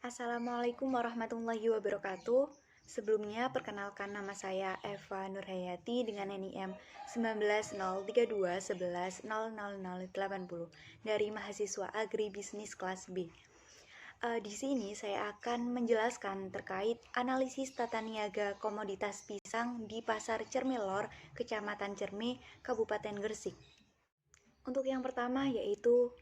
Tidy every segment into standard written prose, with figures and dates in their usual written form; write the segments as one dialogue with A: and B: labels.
A: Assalamualaikum warahmatullahi wabarakatuh. Sebelumnya, perkenalkan nama saya Eva Nurhayati dengan NIM 190211000080 dari mahasiswa Agribisnis kelas B. Di sini saya akan menjelaskan terkait analisis tata niaga komoditas pisang di Pasar Cermilor, Kecamatan Cerme, Kabupaten Gresik. Untuk yang pertama yaitu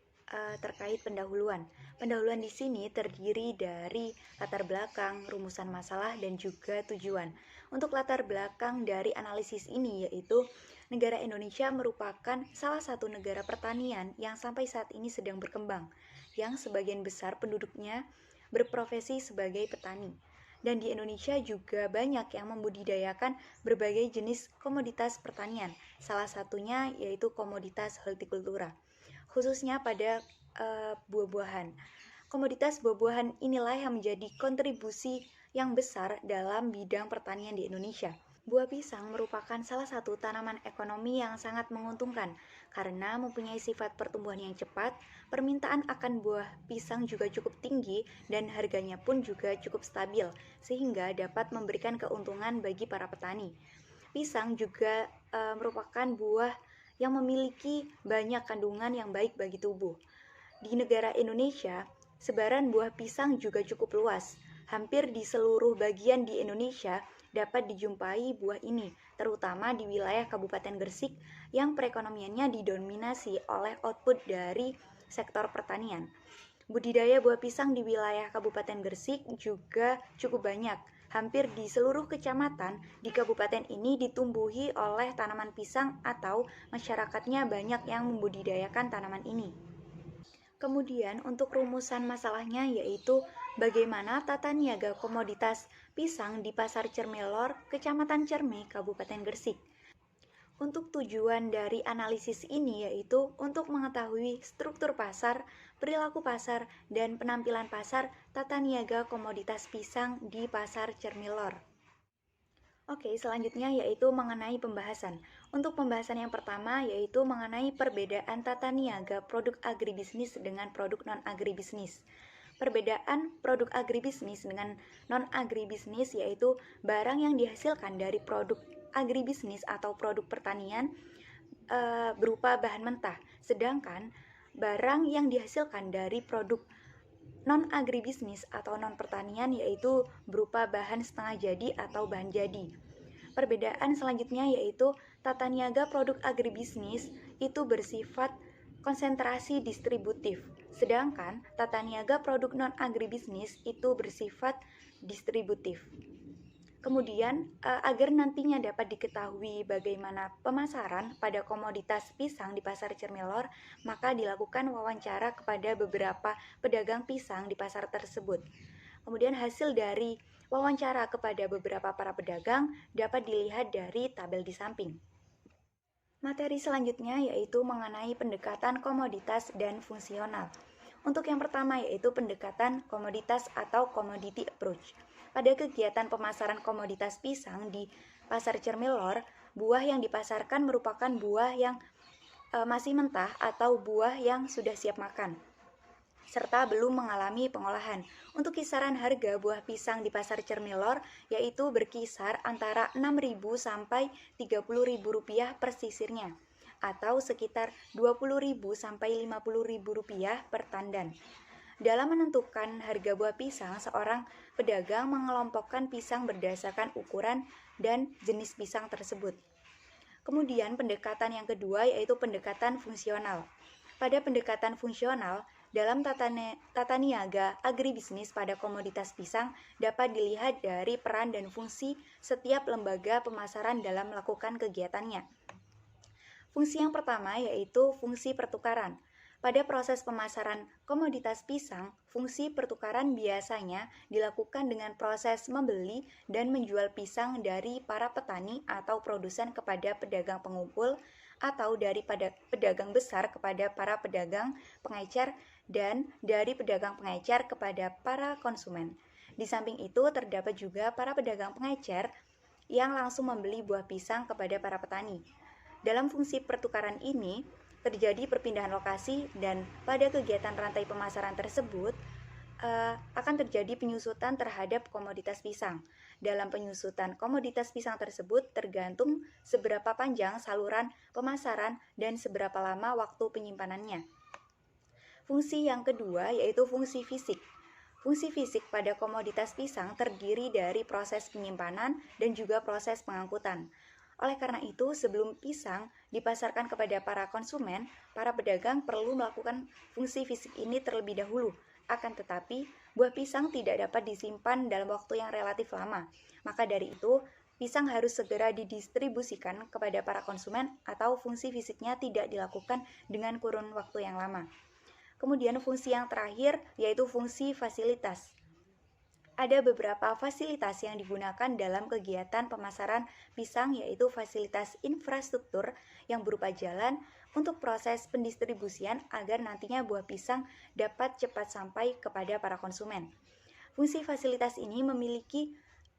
A: terkait pendahuluan. Pendahuluan di sini terdiri dari latar belakang, rumusan masalah, dan juga tujuan. Untuk latar belakang dari analisis ini yaitu negara Indonesia merupakan salah satu negara pertanian yang sampai saat ini sedang berkembang, yang sebagian besar penduduknya berprofesi sebagai petani. Dan di Indonesia juga banyak yang membudidayakan berbagai jenis komoditas pertanian, salah satunya yaitu komoditas hortikultura, khususnya pada buah-buahan. Komoditas buah-buahan inilah yang menjadi kontribusi yang besar dalam bidang pertanian di Indonesia. Buah pisang merupakan salah satu tanaman ekonomi yang sangat menguntungkan karena mempunyai sifat pertumbuhan yang cepat, permintaan akan buah pisang juga cukup tinggi dan harganya pun juga cukup stabil sehingga dapat memberikan keuntungan bagi para petani. Pisang juga merupakan buah yang memiliki banyak kandungan yang baik bagi tubuh. Di negara Indonesia, sebaran buah pisang juga cukup luas. Hampir di seluruh bagian di Indonesia dapat dijumpai buah ini, terutama di wilayah Kabupaten Gresik yang perekonomiannya didominasi oleh output dari sektor pertanian. Budidaya buah pisang di wilayah Kabupaten Gresik juga cukup banyak. Hampir di seluruh kecamatan di kabupaten ini ditumbuhi oleh tanaman pisang atau masyarakatnya banyak yang membudidayakan tanaman ini. Kemudian untuk rumusan masalahnya yaitu bagaimana tata niaga komoditas pisang di Pasar Cermilor, Kecamatan Cerme, Kabupaten Gresik. Untuk tujuan dari analisis ini yaitu untuk mengetahui struktur pasar, perilaku pasar, dan penampilan pasar tata niaga komoditas pisang di Pasar Cermilor. Oke, selanjutnya yaitu mengenai pembahasan. Untuk pembahasan yang pertama yaitu mengenai perbedaan tata niaga produk agribisnis dengan produk non-agribisnis. Perbedaan produk agribisnis dengan non-agribisnis yaitu barang yang dihasilkan dari produk agribisnis atau produk pertanian berupa bahan mentah, sedangkan barang yang dihasilkan dari produk non-agribisnis atau non-pertanian yaitu berupa bahan setengah jadi atau bahan jadi. Perbedaan selanjutnya yaitu tata niaga produk agribisnis itu bersifat konsentrasi distributif, sedangkan tata niaga produk non-agribisnis itu bersifat distributif. Kemudian, agar nantinya dapat diketahui bagaimana pemasaran pada komoditas pisang di Pasar Cermilor, maka dilakukan wawancara kepada beberapa pedagang pisang di pasar tersebut. Kemudian hasil dari wawancara kepada beberapa para pedagang dapat dilihat dari tabel di samping. Materi selanjutnya yaitu mengenai pendekatan komoditas dan fungsional. Untuk yang pertama yaitu pendekatan komoditas atau commodity approach. Pada kegiatan pemasaran komoditas pisang di Pasar Cermilor, buah yang dipasarkan merupakan buah yang masih mentah atau buah yang sudah siap makan, serta belum mengalami pengolahan. Untuk kisaran harga buah pisang di Pasar Cermilor yaitu berkisar antara Rp6.000 sampai Rp30.000 per sisirnya, atau sekitar Rp20.000 sampai Rp50.000 per tandan. Dalam menentukan harga buah pisang, seorang pedagang mengelompokkan pisang berdasarkan ukuran dan jenis pisang tersebut. Kemudian pendekatan yang kedua yaitu pendekatan fungsional. Pada pendekatan fungsional, dalam tata niaga agribisnis pada komoditas pisang dapat dilihat dari peran dan fungsi setiap lembaga pemasaran dalam melakukan kegiatannya. Fungsi yang pertama yaitu fungsi pertukaran. Pada proses pemasaran komoditas pisang, fungsi pertukaran biasanya dilakukan dengan proses membeli dan menjual pisang dari para petani atau produsen kepada pedagang pengumpul atau dari pedagang besar kepada para pedagang pengecer dan dari pedagang pengecer kepada para konsumen. Di samping itu terdapat juga para pedagang pengecer yang langsung membeli buah pisang kepada para petani. Dalam fungsi pertukaran ini, terjadi perpindahan lokasi dan pada kegiatan rantai pemasaran tersebut, akan terjadi penyusutan terhadap komoditas pisang. Dalam penyusutan komoditas pisang tersebut tergantung seberapa panjang saluran pemasaran dan seberapa lama waktu penyimpanannya. Fungsi yang kedua yaitu fungsi fisik. Fungsi fisik pada komoditas pisang terdiri dari proses penyimpanan dan juga proses pengangkutan. Oleh karena itu, sebelum pisang dipasarkan kepada para konsumen, para pedagang perlu melakukan fungsi fisik ini terlebih dahulu. Akan tetapi, buah pisang tidak dapat disimpan dalam waktu yang relatif lama. Maka dari itu, pisang harus segera didistribusikan kepada para konsumen atau fungsi fisiknya tidak dilakukan dengan kurun waktu yang lama. Kemudian fungsi yang terakhir yaitu fungsi fasilitas. Ada beberapa fasilitas yang digunakan dalam kegiatan pemasaran pisang yaitu fasilitas infrastruktur yang berupa jalan untuk proses pendistribusian agar nantinya buah pisang dapat cepat sampai kepada para konsumen. Fungsi fasilitas ini memiliki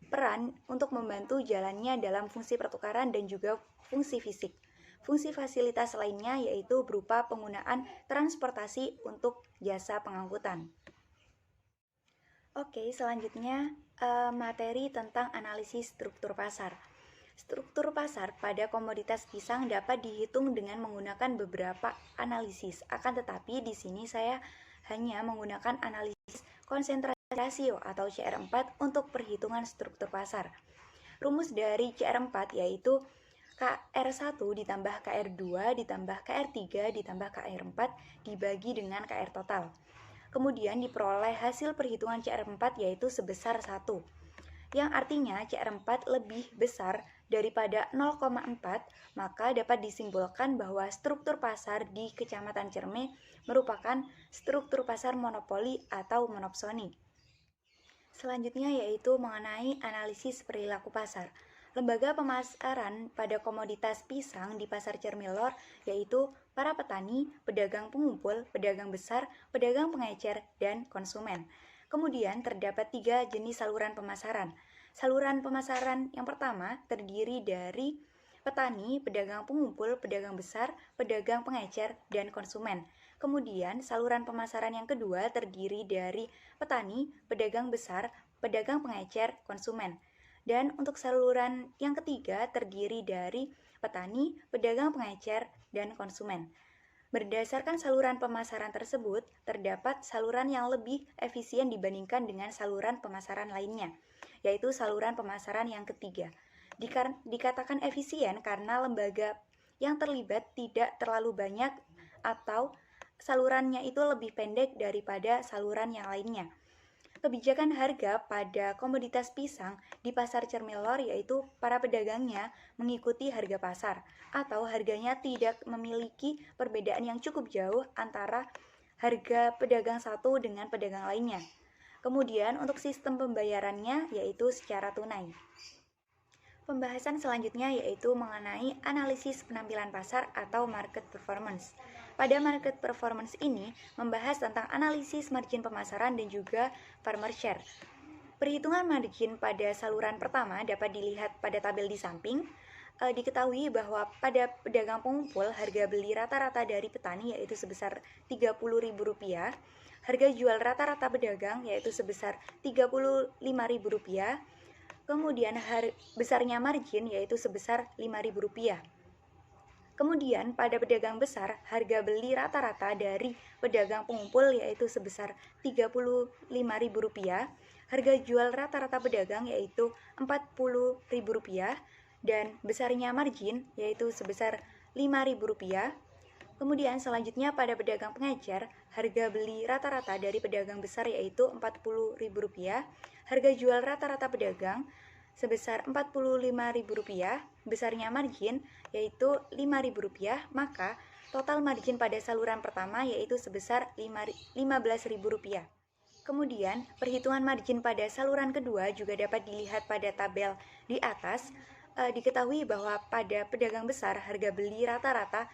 A: peran untuk membantu jalannya dalam fungsi pertukaran dan juga fungsi fisik. Fungsi fasilitas lainnya yaitu berupa penggunaan transportasi untuk jasa pengangkutan. Oke, selanjutnya materi tentang analisis struktur pasar. Struktur pasar pada komoditas pisang dapat dihitung dengan menggunakan beberapa analisis. Akan tetapi di sini saya hanya menggunakan analisis konsentrasi rasio atau CR4 untuk perhitungan struktur pasar. Rumus dari CR4 yaitu KR1 ditambah KR2 ditambah KR3 ditambah KR4 dibagi dengan KR total. Kemudian diperoleh hasil perhitungan CR4 yaitu sebesar 1, yang artinya CR4 lebih besar daripada 0,4, maka dapat disimpulkan bahwa struktur pasar di Kecamatan Cerme merupakan struktur pasar monopoli atau monopsoni. Selanjutnya yaitu mengenai analisis perilaku pasar. Lembaga pemasaran pada komoditas pisang di Pasar Cermilor yaitu para petani, pedagang pengumpul, pedagang besar, pedagang pengecer, dan konsumen. Kemudian terdapat 3 jenis saluran pemasaran. Saluran pemasaran yang pertama terdiri dari petani, pedagang pengumpul, pedagang besar, pedagang pengecer, dan konsumen. Kemudian saluran pemasaran yang kedua terdiri dari petani, pedagang besar, pedagang pengecer, konsumen. Dan untuk saluran yang ketiga terdiri dari petani, pedagang pengecer, dan konsumen. Berdasarkan saluran pemasaran tersebut, terdapat saluran yang lebih efisien dibandingkan dengan saluran pemasaran lainnya, yaitu saluran pemasaran yang ketiga. Dikatakan efisien karena lembaga yang terlibat tidak terlalu banyak atau salurannya itu lebih pendek daripada saluran yang lainnya. Kebijakan harga pada komoditas pisang di Pasar Cermilor yaitu para pedagangnya mengikuti harga pasar atau harganya tidak memiliki perbedaan yang cukup jauh antara harga pedagang satu dengan pedagang lainnya. Kemudian untuk sistem pembayarannya yaitu secara tunai. Pembahasan selanjutnya yaitu mengenai analisis penampilan pasar atau market performance. Pada market performance ini membahas tentang analisis margin pemasaran dan juga farmer share. Perhitungan margin pada saluran pertama dapat dilihat pada tabel di samping. Diketahui bahwa pada pedagang pengumpul harga beli rata-rata dari petani yaitu sebesar Rp30.000, harga jual rata-rata pedagang yaitu sebesar Rp35.000. Kemudian besarnya margin yaitu sebesar Rp5.000. Kemudian pada pedagang besar, harga beli rata-rata dari pedagang pengumpul yaitu sebesar Rp35.000, harga jual rata-rata pedagang yaitu Rp40.000, dan besarnya margin yaitu sebesar Rp5.000. Kemudian selanjutnya pada pedagang pengecer, harga beli rata-rata dari pedagang besar yaitu Rp40.000, harga jual rata-rata pedagang sebesar Rp45.000, besarnya margin yaitu Rp5.000, maka total margin pada saluran pertama yaitu sebesar Rp15.000. Kemudian, perhitungan margin pada saluran kedua juga dapat dilihat pada tabel di atas. Diketahui bahwa pada pedagang besar harga beli rata-rata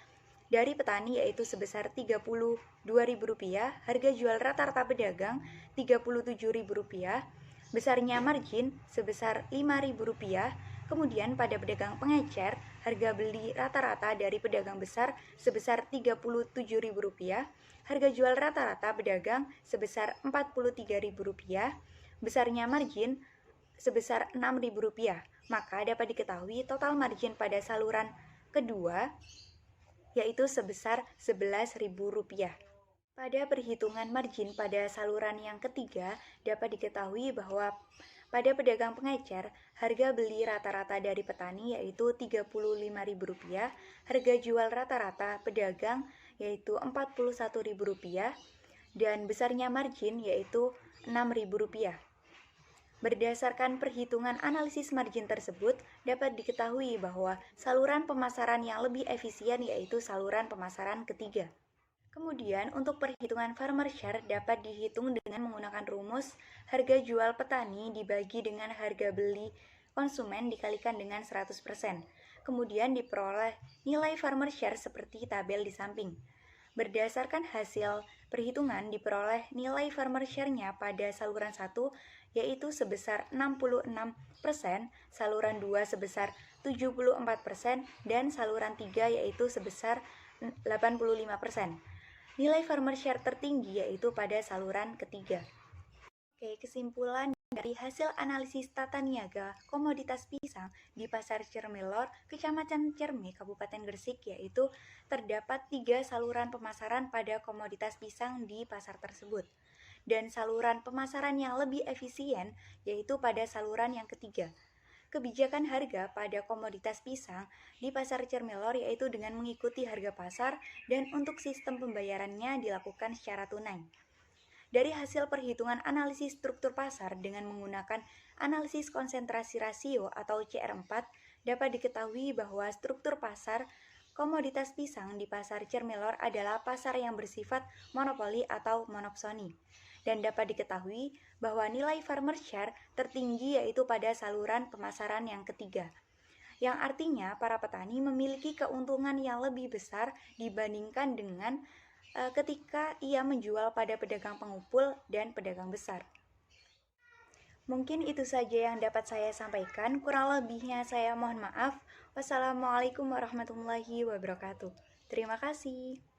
A: dari petani yaitu sebesar Rp32.000, harga jual rata-rata pedagang Rp37.000, besarnya margin sebesar Rp5.000. Kemudian pada pedagang pengecer, harga beli rata-rata dari pedagang besar sebesar Rp37.000, harga jual rata-rata pedagang sebesar Rp43.000, besarnya margin sebesar Rp6.000. Maka dapat diketahui total margin pada saluran kedua yaitu sebesar Rp11.000. Pada perhitungan margin pada saluran yang ketiga, dapat diketahui bahwa pada pedagang pengecer, harga beli rata-rata dari petani yaitu Rp35.000, harga jual rata-rata pedagang yaitu Rp41.000, dan besarnya margin yaitu Rp6.000. Berdasarkan perhitungan analisis margin tersebut, dapat diketahui bahwa saluran pemasaran yang lebih efisien yaitu saluran pemasaran ketiga. Kemudian, untuk perhitungan farmer share dapat dihitung dengan menggunakan rumus harga jual petani dibagi dengan harga beli konsumen dikalikan dengan 100%. Kemudian diperoleh nilai farmer share seperti tabel di samping. Berdasarkan hasil perhitungan diperoleh nilai farmer share-nya pada saluran 1 yaitu sebesar 66%, saluran 2 sebesar 74%, dan saluran 3 yaitu sebesar 85%. Nilai farmer share tertinggi yaitu pada saluran ketiga. Oke, kesimpulan dari hasil analisis tata niaga komoditas pisang di Pasar Cermelor, Kecamatan Cerme, Kabupaten Gresik, yaitu terdapat 3 saluran pemasaran pada komoditas pisang di pasar tersebut. Dan saluran pemasaran yang lebih efisien yaitu pada saluran yang ketiga. Kebijakan harga pada komoditas pisang di Pasar Cermelor yaitu dengan mengikuti harga pasar dan untuk sistem pembayarannya dilakukan secara tunai. Dari hasil perhitungan analisis struktur pasar dengan menggunakan analisis konsentrasi rasio atau CR4, dapat diketahui bahwa struktur pasar komoditas pisang di Pasar Cermelor adalah pasar yang bersifat monopoli atau monopsoni. Dan dapat diketahui bahwa nilai farmer share tertinggi yaitu pada saluran pemasaran yang ketiga, yang artinya para petani memiliki keuntungan yang lebih besar dibandingkan dengan ketika ia menjual pada pedagang pengumpul dan pedagang besar. Mungkin itu saja yang dapat saya sampaikan, kurang lebihnya saya mohon maaf. Wassalamualaikum warahmatullahi wabarakatuh. Terima kasih.